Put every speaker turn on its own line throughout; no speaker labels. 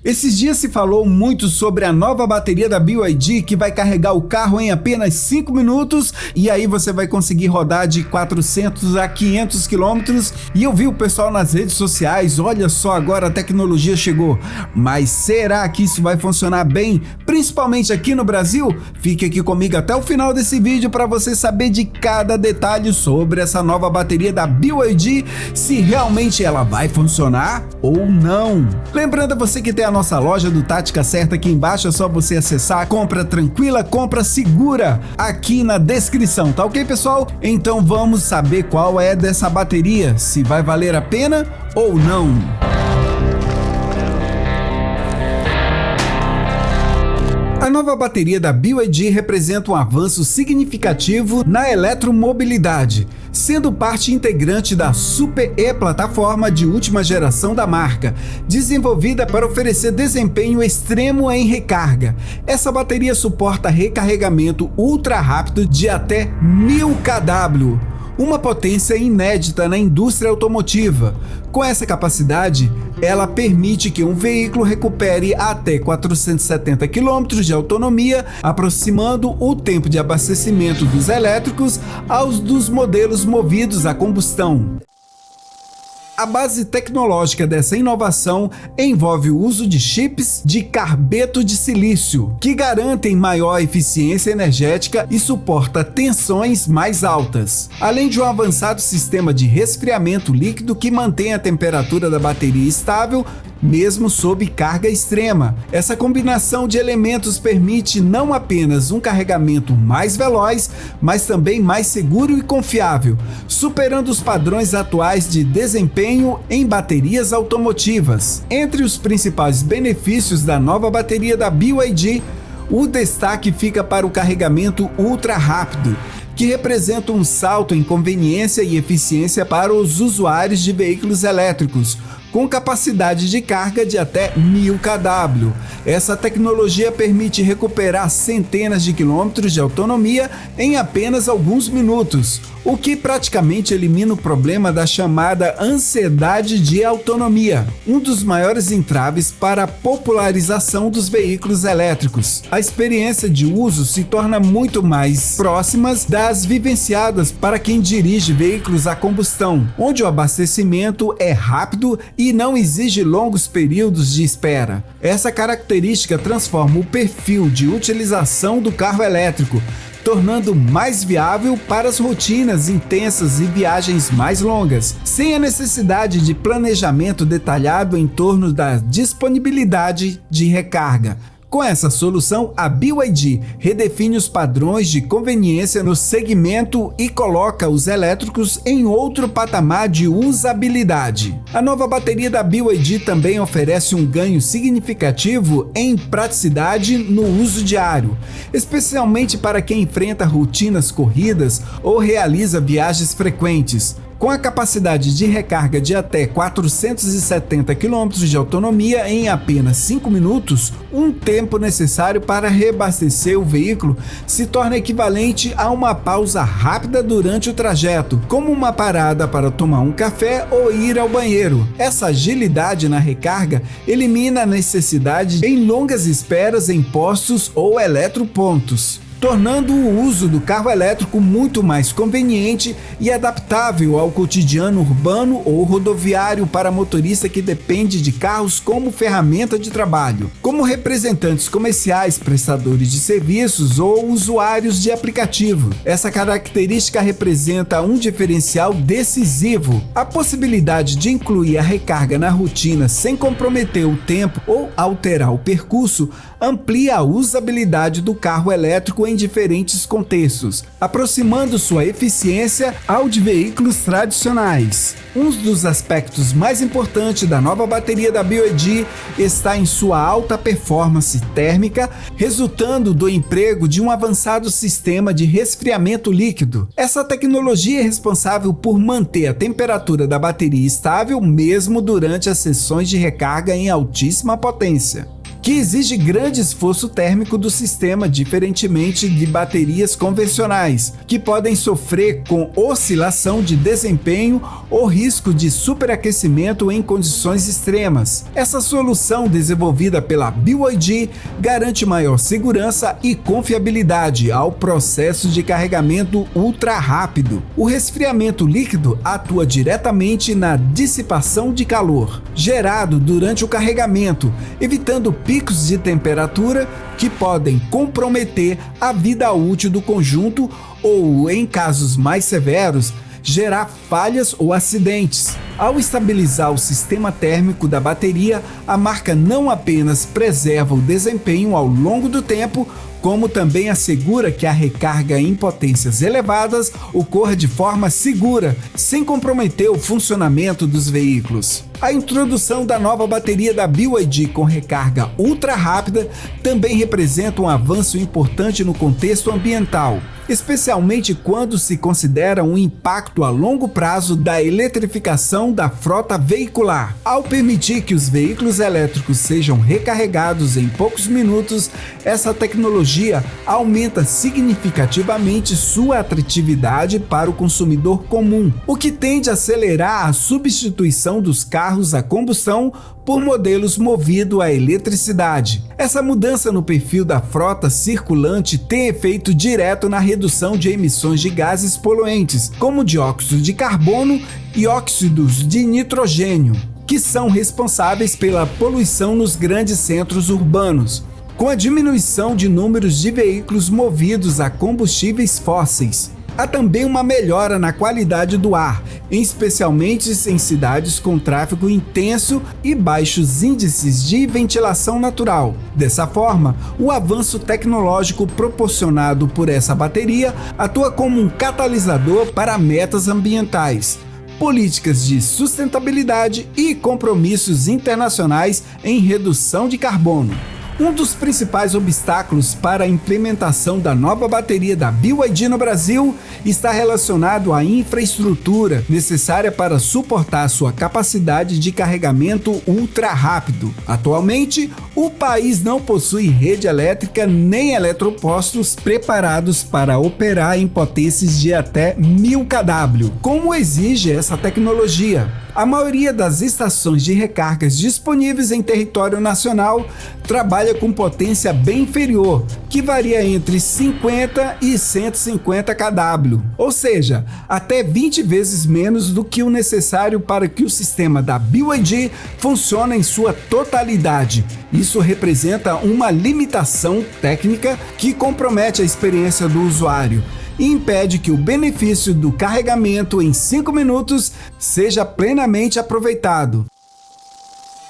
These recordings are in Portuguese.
Esses dias se falou muito sobre a nova bateria da BYD que vai carregar o carro em apenas 5 minutos e aí você vai conseguir rodar de 400 a 500 quilômetros. E eu vi o pessoal nas redes sociais, olha só, agora a tecnologia chegou. Mas será que isso vai funcionar bem, principalmente aqui no Brasil? Fique aqui comigo até o final desse vídeo para você saber de cada detalhe sobre essa nova bateria da BYD, se realmente ela vai funcionar ou não. Lembrando a você que tem a nossa loja do Tática Certa aqui embaixo, é só você acessar. Compra tranquila, compra segura, aqui na descrição, tá ok, pessoal? Então vamos saber qual é dessa bateria, se vai valer a pena ou não. A nova bateria da BYD representa um avanço significativo na eletromobilidade, sendo parte integrante da Super E plataforma de última geração da marca, desenvolvida para oferecer desempenho extremo em recarga. Essa bateria suporta recarregamento ultra rápido de até 1000 kW, uma potência inédita na indústria automotiva. Com essa capacidade, ela permite que um veículo recupere até 470 km de autonomia, aproximando o tempo de abastecimento dos elétricos aos dos modelos movidos a combustão. A base tecnológica dessa inovação envolve o uso de chips de carbeto de silício, que garantem maior eficiência energética e suporta tensões mais altas, além de um avançado sistema de resfriamento líquido que mantém a temperatura da bateria estável mesmo sob carga extrema. Essa combinação de elementos permite não apenas um carregamento mais veloz, mas também mais seguro e confiável, superando os padrões atuais de desempenho em baterias automotivas. Entre os principais benefícios da nova bateria da BYD, o destaque fica para o carregamento ultra rápido, que representa um salto em conveniência e eficiência para os usuários de veículos elétricos, com capacidade de carga de até 1000 kW. Essa tecnologia permite recuperar centenas de quilômetros de autonomia em apenas alguns minutos, o que praticamente elimina o problema da chamada ansiedade de autonomia, um dos maiores entraves para a popularização dos veículos elétricos. A experiência de uso se torna muito mais próximas das vivenciadas para quem dirige veículos a combustão, onde o abastecimento é rápido e não exige longos períodos de espera. Essa característica transforma o perfil de utilização do carro elétrico, tornando mais viável para as rotinas intensas e viagens mais longas, sem a necessidade de planejamento detalhado em torno da disponibilidade de recarga. Com essa solução, a BYD redefine os padrões de conveniência no segmento e coloca os elétricos em outro patamar de usabilidade. A nova bateria da BYD também oferece um ganho significativo em praticidade no uso diário, especialmente para quem enfrenta rotinas corridas ou realiza viagens frequentes. Com a capacidade de recarga de até 470 km de autonomia em apenas 5 minutos, um tempo necessário para reabastecer o veículo se torna equivalente a uma pausa rápida durante o trajeto, como uma parada para tomar um café ou ir ao banheiro. Essa agilidade na recarga elimina a necessidade em longas esperas em postos ou eletropontos, tornando o uso do carro elétrico muito mais conveniente e adaptável ao cotidiano urbano ou rodoviário para motorista que depende de carros como ferramenta de trabalho, como representantes comerciais, prestadores de serviços ou usuários de aplicativo. Essa característica representa um diferencial decisivo. A possibilidade de incluir a recarga na rotina sem comprometer o tempo ou alterar o percurso amplia a usabilidade do carro elétrico em diferentes contextos, aproximando sua eficiência ao de veículos tradicionais. Um dos aspectos mais importantes da nova bateria da BYD está em sua alta performance térmica, resultando do emprego de um avançado sistema de resfriamento líquido. Essa tecnologia é responsável por manter a temperatura da bateria estável mesmo durante as sessões de recarga em altíssima potência. que exige grande esforço térmico do sistema, diferentemente de baterias convencionais, que podem sofrer com oscilação de desempenho ou risco de superaquecimento em condições extremas. Essa solução, desenvolvida pela BYD, garante maior segurança e confiabilidade ao processo de carregamento ultra rápido. O resfriamento líquido atua diretamente na dissipação de calor gerado durante o carregamento, evitando picos de temperatura que podem comprometer a vida útil do conjunto ou, em casos mais severos, gerar falhas ou acidentes. Ao estabilizar o sistema térmico da bateria, a marca não apenas preserva o desempenho ao longo do tempo, como também assegura que a recarga em potências elevadas ocorra de forma segura, sem comprometer o funcionamento dos veículos. A introdução da nova bateria da BYD com recarga ultra rápida também representa um avanço importante no contexto ambiental, especialmente quando se considera um impacto a longo prazo da eletrificação da frota veicular. Ao permitir que os veículos elétricos sejam recarregados em poucos minutos, essa tecnologia aumenta significativamente sua atratividade para o consumidor comum, o que tende a acelerar a substituição dos carros a combustão por modelos movidos a eletricidade. Essa mudança no perfil da frota circulante tem efeito direto na redução de emissões de gases poluentes, como dióxido de carbono e óxidos de nitrogênio, que são responsáveis pela poluição nos grandes centros urbanos, com a diminuição de números de veículos movidos a combustíveis fósseis. Há também uma melhora na qualidade do ar, especialmente em cidades com tráfego intenso e baixos índices de ventilação natural. Dessa forma, o avanço tecnológico proporcionado por essa bateria atua como um catalisador para metas ambientais, políticas de sustentabilidade e compromissos internacionais em redução de carbono. Um dos principais obstáculos para a implementação da nova bateria da BYD no Brasil está relacionado à infraestrutura necessária para suportar sua capacidade de carregamento ultra rápido. Atualmente, o país não possui rede elétrica nem eletropostos preparados para operar em potências de até 1000 kW, como exige essa tecnologia. A maioria das estações de recargas disponíveis em território nacional trabalha com potência bem inferior, que varia entre 50 e 150 kW, ou seja, até 20 vezes menos do que o necessário para que o sistema da BYD funcione em sua totalidade. Isso representa uma limitação técnica que compromete a experiência do usuário e impede que o benefício do carregamento em 5 minutos seja plenamente aproveitado.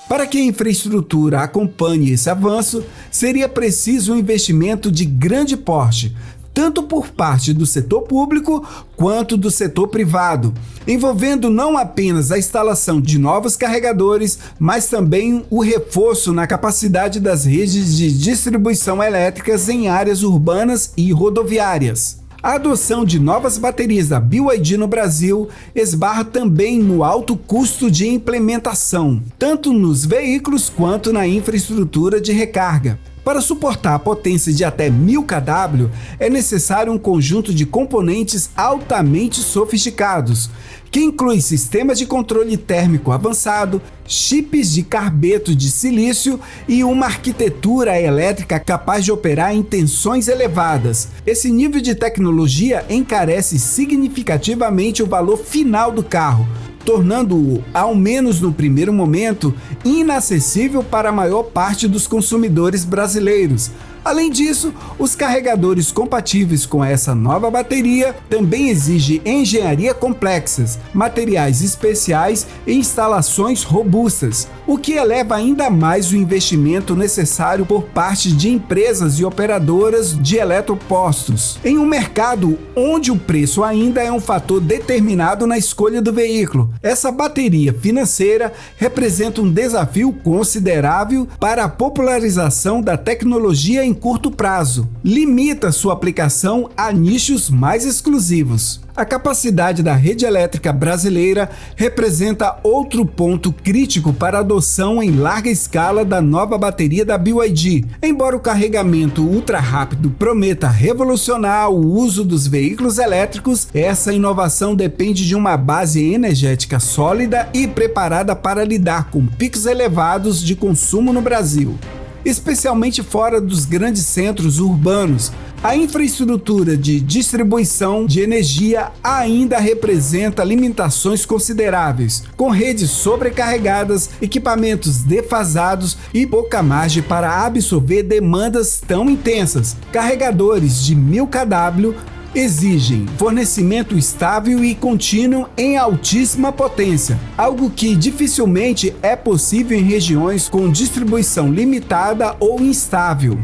Para que a infraestrutura acompanhe esse avanço, seria preciso um investimento de grande porte, tanto por parte do setor público quanto do setor privado, envolvendo não apenas a instalação de novos carregadores, mas também o reforço na capacidade das redes de distribuição elétricas em áreas urbanas e rodoviárias. A adoção de novas baterias da BYD no Brasil esbarra também no alto custo de implementação, tanto nos veículos quanto na infraestrutura de recarga. Para suportar a potência de até 1000 kW, é necessário um conjunto de componentes altamente sofisticados, que inclui sistemas de controle térmico avançado, chips de carbeto de silício e uma arquitetura elétrica capaz de operar em tensões elevadas. Esse nível de tecnologia encarece significativamente o valor final do carro, tornando-o, ao menos no primeiro momento, inacessível para a maior parte dos consumidores brasileiros. Além disso, os carregadores compatíveis com essa nova bateria também exigem engenharia complexas, materiais especiais e instalações robustas, o que eleva ainda mais o investimento necessário por parte de empresas e operadoras de eletropostos, em um mercado onde o preço ainda é um fator determinado na escolha do veículo. Essa bateria financeira representa um desafio considerável para a popularização da tecnologia em curto prazo, limita sua aplicação a nichos mais exclusivos. A capacidade da rede elétrica brasileira representa outro ponto crítico para a adoção em larga escala da nova bateria da BYD. Embora o carregamento ultra rápido prometa revolucionar o uso dos veículos elétricos, essa inovação depende de uma base energética sólida e preparada para lidar com picos elevados de consumo no Brasil, especialmente fora dos grandes centros urbanos. A infraestrutura de distribuição de energia ainda representa limitações consideráveis, com redes sobrecarregadas, equipamentos defasados e pouca margem para absorver demandas tão intensas. Carregadores de 1000 kW exigem fornecimento estável e contínuo em altíssima potência, algo que dificilmente é possível em regiões com distribuição limitada ou instável.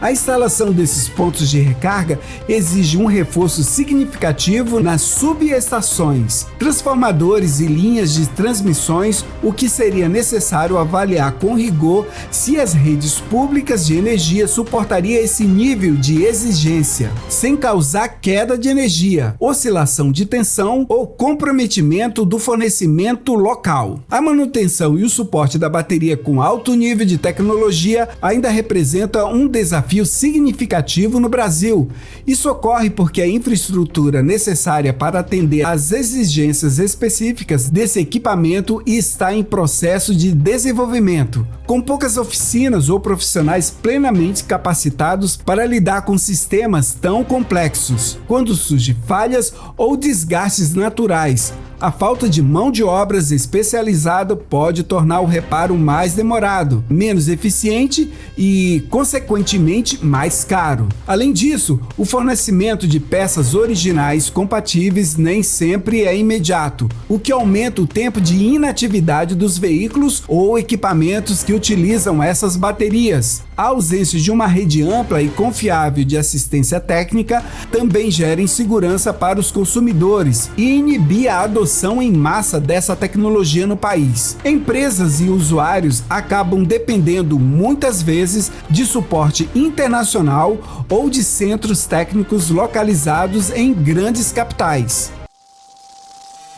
A instalação desses pontos de recarga exige um reforço significativo nas subestações, transformadores e linhas de transmissões, o que seria necessário avaliar com rigor se as redes públicas de energia suportariam esse nível de exigência, sem causar queda de energia, oscilação de tensão ou comprometimento do fornecimento local. A manutenção e o suporte da bateria com alto nível de tecnologia ainda representa um desafio significativo no Brasil. Isso ocorre porque a infraestrutura necessária para atender às exigências específicas desse equipamento está em processo de desenvolvimento, com poucas oficinas ou profissionais plenamente capacitados para lidar com sistemas tão complexos. Quando surgem falhas ou desgastes naturais, a falta de mão de obra especializada pode tornar o reparo mais demorado, menos eficiente e, consequentemente, mais caro. Além disso, o fornecimento de peças originais compatíveis nem sempre é imediato, o que aumenta o tempo de inatividade dos veículos ou equipamentos que utilizam essas baterias. A ausência de uma rede ampla e confiável de assistência técnica também gera insegurança para os consumidores e inibe a adoção em massa dessa tecnologia no país. Empresas e usuários acabam dependendo muitas vezes de suporte internacional ou de centros técnicos localizados em grandes capitais.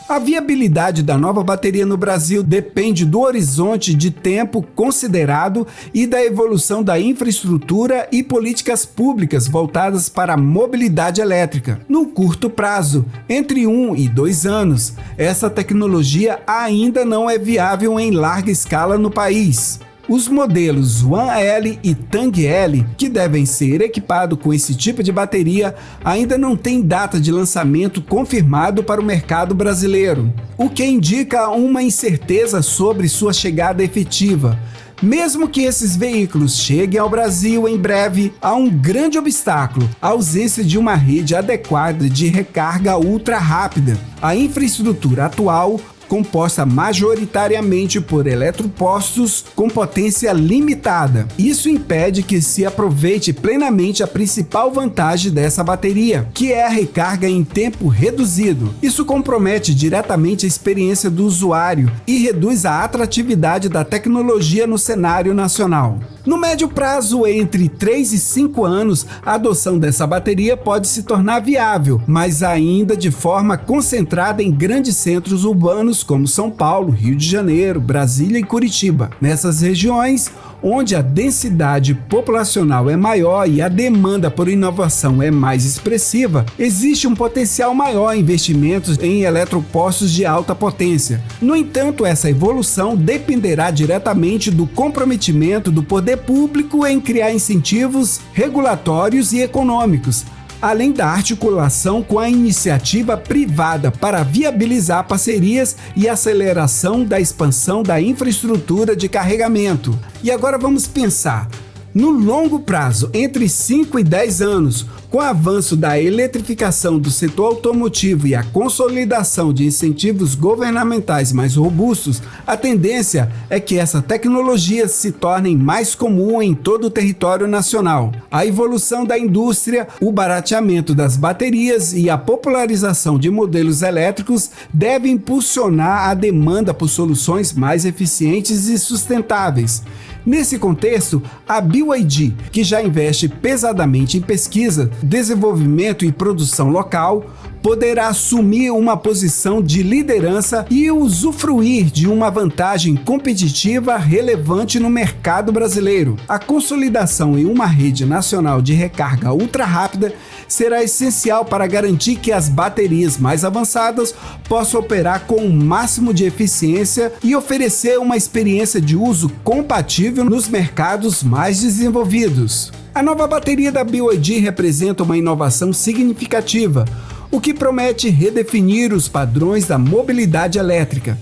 A viabilidade da nova bateria no Brasil depende do horizonte de tempo considerado e da evolução da infraestrutura e políticas públicas voltadas para a mobilidade elétrica. No curto prazo, entre 1 e 2 anos, essa tecnologia ainda não é viável em larga escala no país. Os modelos OneL e TangL, que devem ser equipados com esse tipo de bateria, ainda não têm data de lançamento confirmado para o mercado brasileiro, o que indica uma incerteza sobre sua chegada efetiva. Mesmo que esses veículos cheguem ao Brasil em breve, há um grande obstáculo: a ausência de uma rede adequada de recarga ultra rápida. A infraestrutura atual, composta majoritariamente por eletropostos com potência limitada. Isso impede que se aproveite plenamente a principal vantagem dessa bateria, que é a recarga em tempo reduzido. Isso compromete diretamente a experiência do usuário e reduz a atratividade da tecnologia no cenário nacional. No médio prazo, entre 3 e 5 anos, a adoção dessa bateria pode se tornar viável, mas ainda de forma concentrada em grandes centros urbanos como São Paulo, Rio de Janeiro, Brasília e Curitiba. Nessas regiões, onde a densidade populacional é maior e a demanda por inovação é mais expressiva, existe um potencial maior em investimentos em eletropostos de alta potência. No entanto, essa evolução dependerá diretamente do comprometimento do poder público em criar incentivos regulatórios e econômicos, além da articulação com a iniciativa privada para viabilizar parcerias e aceleração da expansão da infraestrutura de carregamento. E agora vamos pensar. No longo prazo, entre 5 e 10 anos, com o avanço da eletrificação do setor automotivo e a consolidação de incentivos governamentais mais robustos, a tendência é que essa tecnologia se torne mais comum em todo o território nacional. A evolução da indústria, o barateamento das baterias e a popularização de modelos elétricos devem impulsionar a demanda por soluções mais eficientes e sustentáveis. Nesse contexto, a BYD, que já investe pesadamente em pesquisa, desenvolvimento e produção local, poderá assumir uma posição de liderança e usufruir de uma vantagem competitiva relevante no mercado brasileiro. A consolidação em uma rede nacional de recarga ultra rápida será essencial para garantir que as baterias mais avançadas possam operar com o máximo de eficiência e oferecer uma experiência de uso compatível nos mercados mais desenvolvidos. A nova bateria da BYD representa uma inovação significativa, o que promete redefinir os padrões da mobilidade elétrica,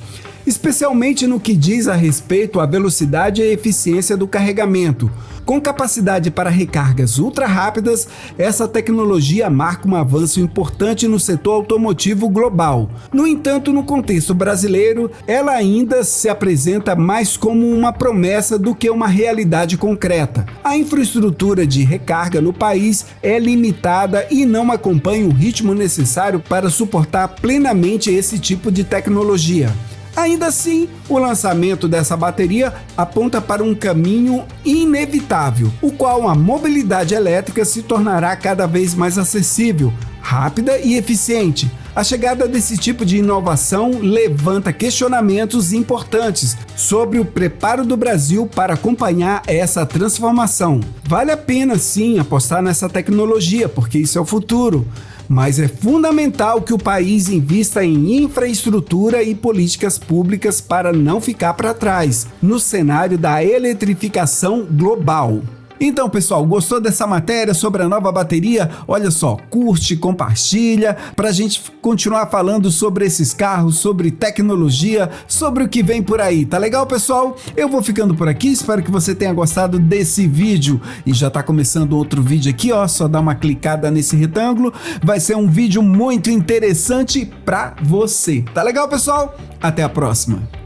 especialmente no que diz a respeito à velocidade e eficiência do carregamento. Com capacidade para recargas ultra rápidas, essa tecnologia marca um avanço importante no setor automotivo global. No entanto, no contexto brasileiro, ela ainda se apresenta mais como uma promessa do que uma realidade concreta. A infraestrutura de recarga no país é limitada e não acompanha o ritmo necessário para suportar plenamente esse tipo de tecnologia. Ainda assim, o lançamento dessa bateria aponta para um caminho inevitável, o qual a mobilidade elétrica se tornará cada vez mais acessível, rápida e eficiente. A chegada desse tipo de inovação levanta questionamentos importantes sobre o preparo do Brasil para acompanhar essa transformação. Vale a pena sim apostar nessa tecnologia, porque isso é o futuro. Mas é fundamental que o país invista em infraestrutura e políticas públicas para não ficar para trás no cenário da eletrificação global. Então, pessoal, gostou dessa matéria sobre a nova bateria? Olha só, curte, compartilha, para a gente continuar falando sobre esses carros, sobre tecnologia, sobre o que vem por aí. Tá legal, pessoal? Eu vou ficando por aqui, espero que você tenha gostado desse vídeo. E já tá começando outro vídeo aqui, ó, só dá uma clicada nesse retângulo. Vai ser um vídeo muito interessante para você. Tá legal, pessoal? Até a próxima!